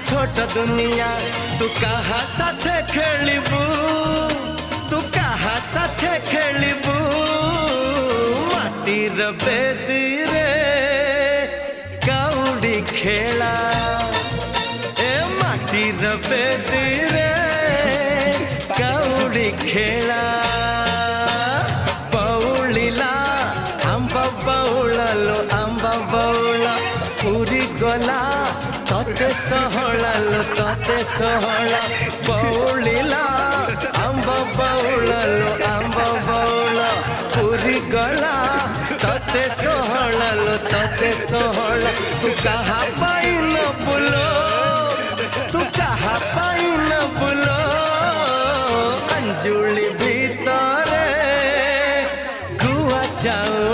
छोट दुनिया तू कहा साथे खेलिबू तू कहा साथे खेलिबू माटीर बेदी रे कौड़ी खेला ए माटीर बेदी रे कौड़ी खेला बौलिला आंबा बौळलो आंबा बौळा पूरी गला तते सहळलो तते सहळा बौलिला आंबा बौळलो आंबा बौळा पूरी गला तते सहळलो तते सहळा तू कहा पाई न बुलो तू कहा पाई न बुलो अंजुली भीतरे गुआ जाओ